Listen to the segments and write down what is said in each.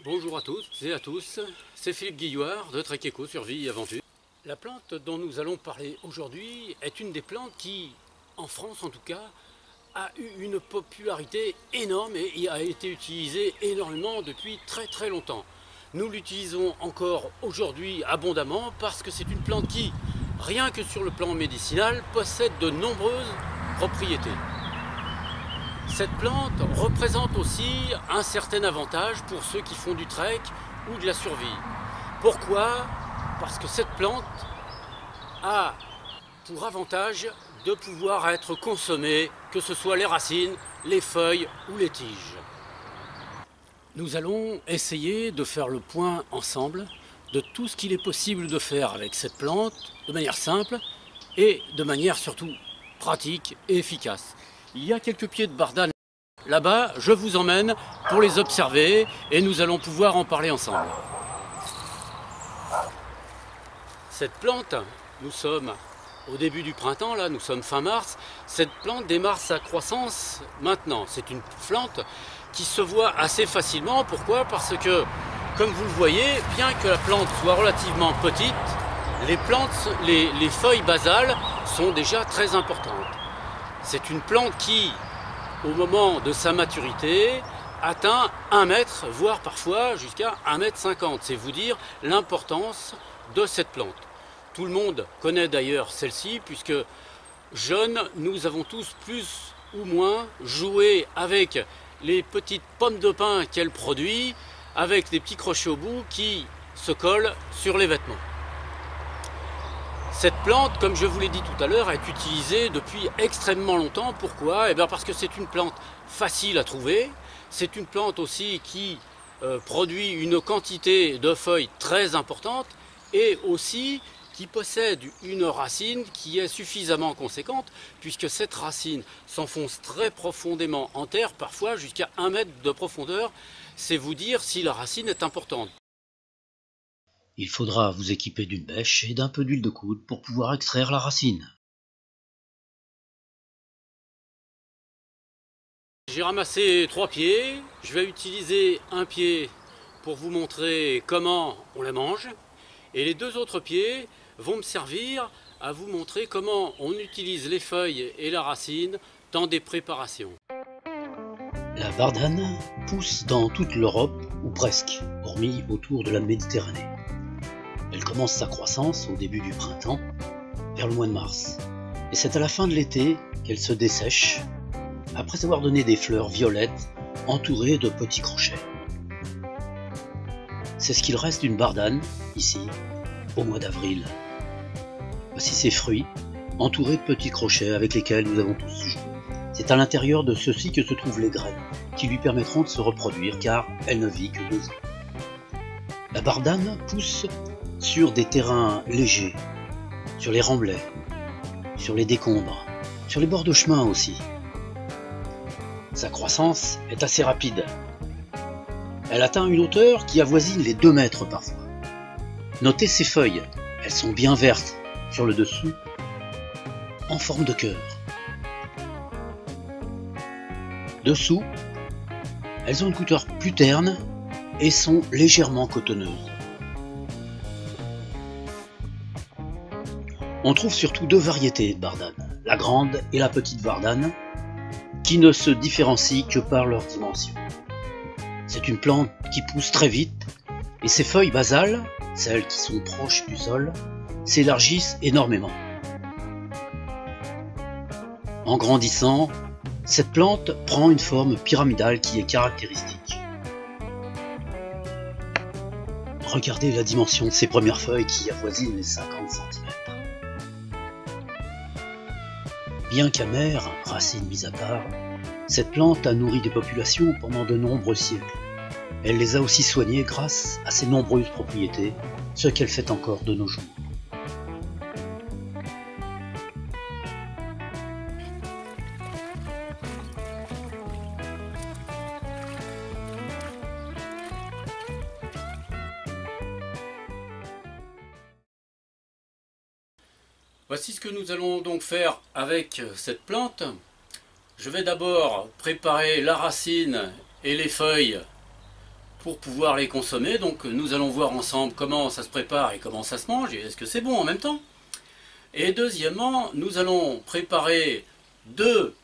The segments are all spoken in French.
Bonjour à toutes et à tous, c'est Philippe Guillouard de Trek Eco Survie et Aventure. La plante dont nous allons parler aujourd'hui est une des plantes qui, en France en tout cas, a eu une popularité énorme et a été utilisée énormément depuis très longtemps. Nous l'utilisons encore aujourd'hui abondamment parce que c'est une plante qui, rien que sur le plan médicinal, possède de nombreuses propriétés. Cette plante représente aussi un certain avantage pour ceux qui font du trek ou de la survie. Pourquoi? Parce que cette plante a pour avantage de pouvoir être consommée, que ce soit les racines, les feuilles ou les tiges. Nous allons essayer de faire le point ensemble de tout ce qu'il est possible de faire avec cette plante de manière simple et de manière surtout pratique et efficace. Il y a quelques pieds de bardane là-bas, je vous emmène pour les observer et nous allons pouvoir en parler ensemble. Cette plante, nous sommes au début du printemps, là, nous sommes fin mars, cette plante démarre sa croissance maintenant. C'est une plante qui se voit assez facilement. Pourquoi? Parce que, comme vous le voyez, bien que la plante soit relativement petite, les feuilles basales sont déjà très importantes. C'est une plante qui, au moment de sa maturité, atteint 1 mètre, voire parfois jusqu'à 1,50 m. C'est vous dire l'importance de cette plante. Tout le monde connaît d'ailleurs celle-ci, puisque jeunes, nous avons tous plus ou moins joué avec les petites pommes de pin qu'elle produit, avec des petits crochets au bout qui se collent sur les vêtements. Cette plante, comme je vous l'ai dit tout à l'heure, est utilisée depuis extrêmement longtemps. Pourquoi? Eh bien parce que c'est une plante facile à trouver. C'est une plante aussi qui produit une quantité de feuilles très importante et aussi qui possède une racine qui est suffisamment conséquente, puisque cette racine s'enfonce très profondément en terre, parfois jusqu'à 1 mètre de profondeur. C'est vous dire si la racine est importante. Il faudra vous équiper d'une bêche et d'un peu d'huile de coude pour pouvoir extraire la racine. J'ai ramassé 3 pieds. Je vais utiliser un pied pour vous montrer comment on la mange. Et les 2 autres pieds vont me servir à vous montrer comment on utilise les feuilles et la racine dans des préparations. La bardane pousse dans toute l'Europe, ou presque, hormis autour de la Méditerranée. Elle commence sa croissance au début du printemps, vers le mois de mars. Et c'est à la fin de l'été qu'elle se dessèche, après avoir donné des fleurs violettes entourées de petits crochets. C'est ce qu'il reste d'une bardane, ici, au mois d'avril. Voici ses fruits, entourés de petits crochets avec lesquels nous avons tous joué. C'est à l'intérieur de ceux-ci que se trouvent les graines, qui lui permettront de se reproduire, car elle ne vit que 2 ans. La bardane pousse sur des terrains légers, sur les remblais, sur les décombres, sur les bords de chemin aussi. Sa croissance est assez rapide. Elle atteint une hauteur qui avoisine les 2 mètres parfois. Notez ses feuilles, elles sont bien vertes sur le dessous, en forme de cœur. Dessous, elles ont une couleur plus terne et sont légèrement cotonneuses. On trouve surtout 2 variétés de bardane, la grande et la petite bardane, qui ne se différencient que par leur dimension. C'est une plante qui pousse très vite et ses feuilles basales, celles qui sont proches du sol, s'élargissent énormément. En grandissant, Cette plante prend une forme pyramidale qui est caractéristique. Regardez la dimension de ses premières feuilles qui avoisinent les 50 cm. Bien qu'amère, racines mises à part, cette plante a nourri des populations pendant de nombreux siècles. Elle les a aussi soignées grâce à ses nombreuses propriétés, ce qu'elle fait encore de nos jours. Voici ce que nous allons donc faire avec cette plante. Je vais d'abord préparer la racine et les feuilles pour pouvoir les consommer. Donc nous allons voir ensemble comment ça se prépare et comment ça se mange et est-ce que c'est bon en même temps. Et deuxièmement, nous allons préparer deux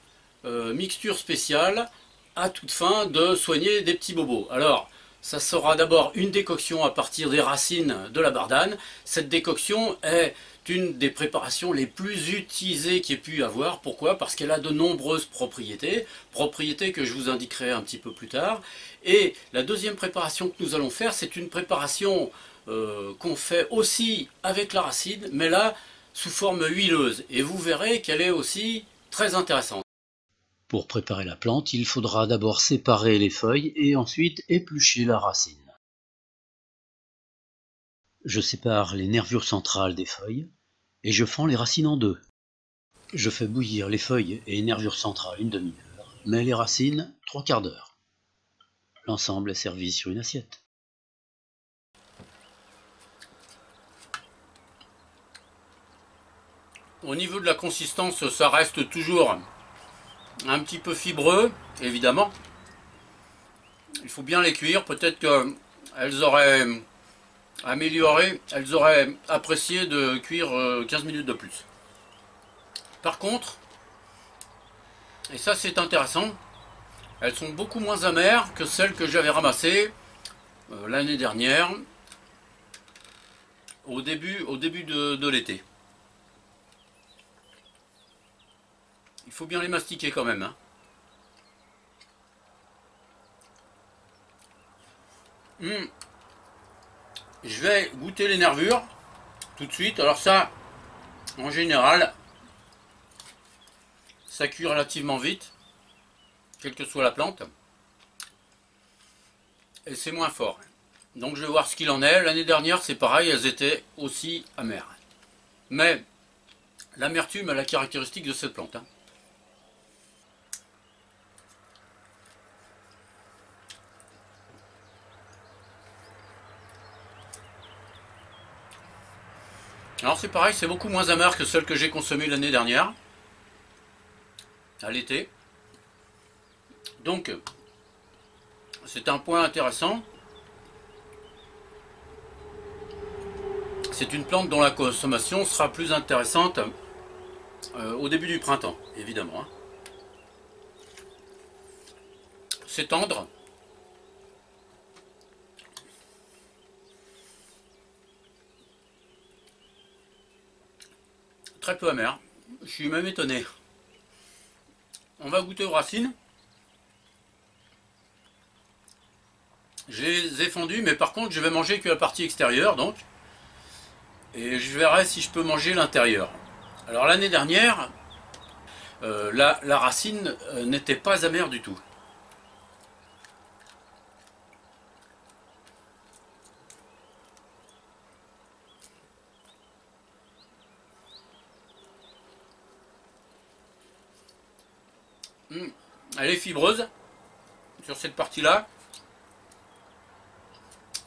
mixtures spéciales à toute fin de soigner des petits bobos. Alors, ça sera d'abord une décoction à partir des racines de la bardane. Cette décoction est une des préparations les plus utilisées qu'il y ait pu avoir. Pourquoi? Parce qu'elle a de nombreuses propriétés, propriétés que je vous indiquerai un petit peu plus tard. Et la deuxième préparation que nous allons faire, c'est une préparation qu'on fait aussi avec la racine, mais là, sous forme huileuse. Et vous verrez qu'elle est aussi très intéressante. Pour préparer la plante, il faudra d'abord séparer les feuilles et ensuite éplucher la racine. Je sépare les nervures centrales des feuilles et je fends les racines en deux. Je fais bouillir les feuilles et les nervures centrales une demi-heure, mais les racines 3/4 d'heure. L'ensemble est servi sur une assiette. Au niveau de la consistance, ça reste toujours un petit peu fibreux, évidemment. Il faut bien les cuire. Peut-être qu'elles auraient amélioré, elles auraient apprécié de cuire 15 minutes de plus. Par contre, et ça c'est intéressant, elles sont beaucoup moins amères que celles que j'avais ramassées l'année dernière, au début de l'été. Il faut bien les mastiquer quand même. Hein. Je vais goûter les nervures tout de suite. Alors ça, en général, ça cuit relativement vite, quelle que soit la plante. Et c'est moins fort. Donc je vais voir ce qu'il en est. L'année dernière, c'est pareil, elles étaient aussi amères. Mais l'amertume est la caractéristique de cette plante. Hein. Alors c'est pareil, c'est beaucoup moins amer que celle que j'ai consommée l'année dernière, à l'été. Donc, c'est un point intéressant. C'est une plante dont la consommation sera plus intéressante au début du printemps, évidemment. Hein. C'est tendre. Très peu amer. Je suis même étonné. On va goûter aux racines. Je les ai fendues, mais par contre je vais manger que la partie extérieure, donc. Et je verrai si je peux manger l'intérieur. Alors l'année dernière, la racine n'était pas amère du tout. Elle est fibreuse sur cette partie-là,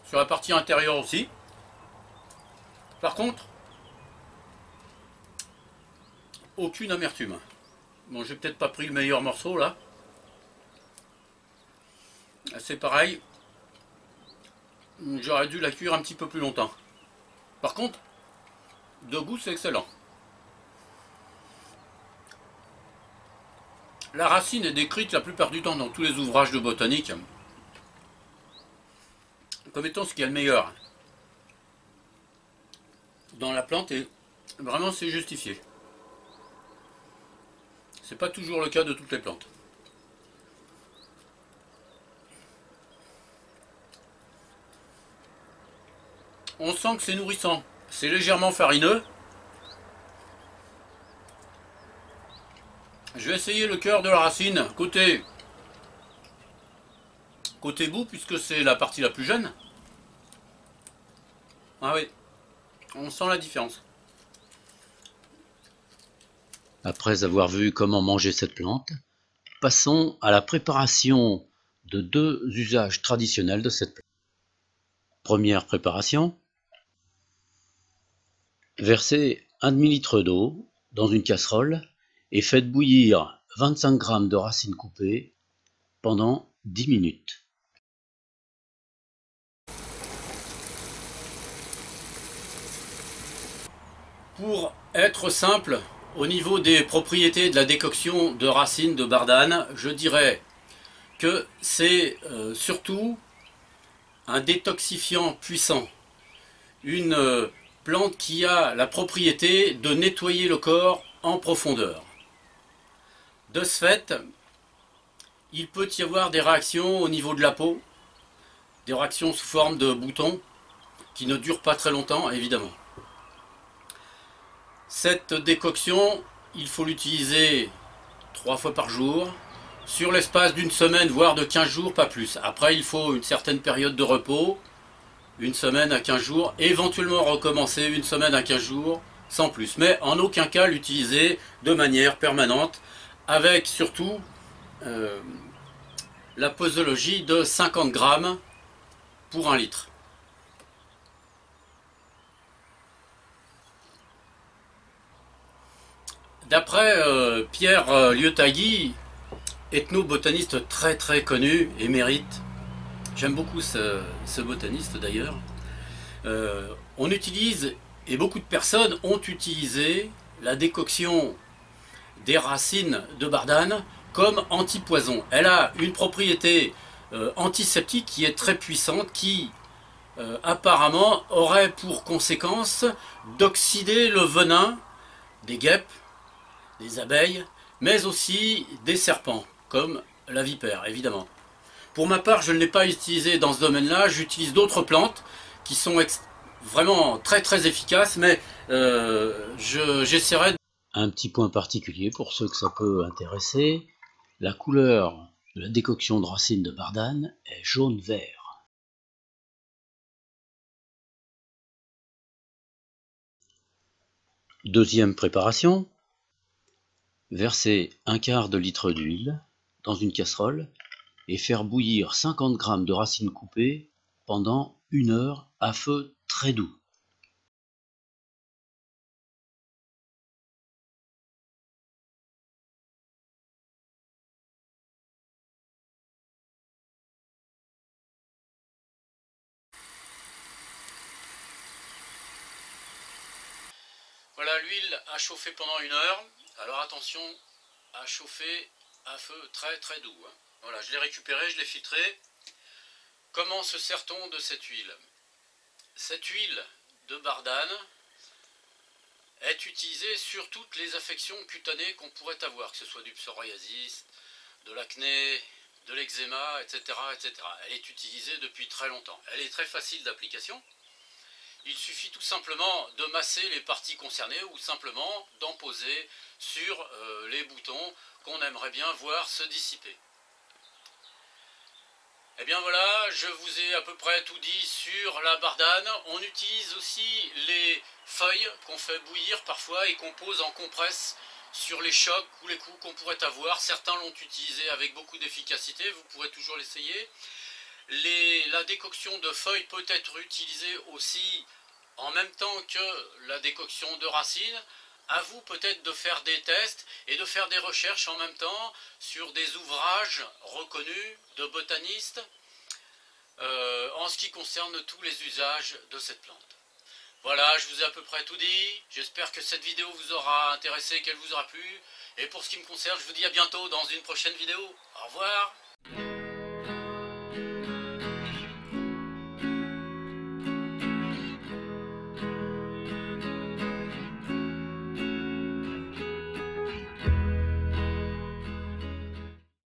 sur la partie intérieure aussi. Par contre, aucune amertume. Bon, j'ai peut-être pas pris le meilleur morceau là. C'est pareil. J'aurais dû la cuire un petit peu plus longtemps. Par contre, de goût, c'est excellent. La racine est décrite la plupart du temps dans tous les ouvrages de botanique comme étant ce qui est le meilleur dans la plante, et vraiment c'est justifié. C'est pas toujours le cas de toutes les plantes. on sent que c'est nourrissant. C'est légèrement farineux. Je vais essayer le cœur de la racine, côté bout, puisque c'est la partie la plus jeune. Ah oui, on sent la différence. Après avoir vu comment manger cette plante, passons à la préparation de deux usages traditionnels de cette plante. Première préparation. Versez un demi-litre d'eau dans une casserole et faites bouillir 25 g de racines coupées pendant 10 minutes. Pour être simple, au niveau des propriétés de la décoction de racines de bardane, je dirais que c'est surtout un détoxifiant puissant. Une plante qui a la propriété de nettoyer le corps en profondeur. De ce fait, il peut y avoir des réactions au niveau de la peau, des réactions sous forme de boutons, qui ne durent pas très longtemps, évidemment. Cette décoction, il faut l'utiliser 3 fois par jour, sur l'espace d'une semaine, voire de 15 jours, pas plus. Après, il faut une certaine période de repos, une semaine à 15 jours, éventuellement recommencer une semaine à 15 jours, sans plus. Mais en aucun cas l'utiliser de manière permanente, avec surtout la posologie de 50 grammes pour 1 litre. D'après Pierre Liotagui, ethnobotaniste très connu, émérite, j'aime beaucoup ce botaniste d'ailleurs, on utilise, et beaucoup de personnes ont utilisé la décoction des racines de bardane comme antipoison. Elle a une propriété antiseptique qui est très puissante, qui apparemment aurait pour conséquence d'oxyder le venin des guêpes, des abeilles, mais aussi des serpents, comme la vipère, évidemment. Pour ma part, je ne l'ai pas utilisé dans ce domaine-là, j'utilise d'autres plantes qui sont vraiment très efficaces, mais j'essaierai... Un petit point particulier pour ceux que ça peut intéresser, la couleur de la décoction de racines de bardane est jaune-vert. Deuxième préparation. Verser 1/4 de litre d'huile dans une casserole et faire bouillir 50 g de racines coupées pendant 1 heure à feu très doux. Voilà, l'huile a chauffé pendant 1 heure. Alors attention à chauffer à feu très doux. Voilà, je l'ai récupéré, je l'ai filtré. Comment se sert-on de cette huile? Cette huile de bardane est utilisée sur toutes les affections cutanées qu'on pourrait avoir, que ce soit du psoriasis, de l'acné, de l'eczéma, etc., etc. Elle est utilisée depuis très longtemps. Elle est très facile d'application. Il suffit tout simplement de masser les parties concernées ou simplement d'en poser sur les boutons qu'on aimerait bien voir se dissiper. Et bien voilà, je vous ai à peu près tout dit sur la bardane. On utilise aussi les feuilles qu'on fait bouillir parfois et qu'on pose en compresse sur les chocs ou les coups qu'on pourrait avoir. Certains l'ont utilisé avec beaucoup d'efficacité, vous pourrez toujours l'essayer. La décoction de feuilles peut être utilisée aussi en même temps que la décoction de racines. À vous peut-être de faire des tests et de faire des recherches en même temps sur des ouvrages reconnus de botanistes en ce qui concerne tous les usages de cette plante. Voilà, je vous ai à peu près tout dit. J'espère que cette vidéo vous aura intéressé, qu'elle vous aura plu. Et pour ce qui me concerne, je vous dis à bientôt dans une prochaine vidéo. Au revoir.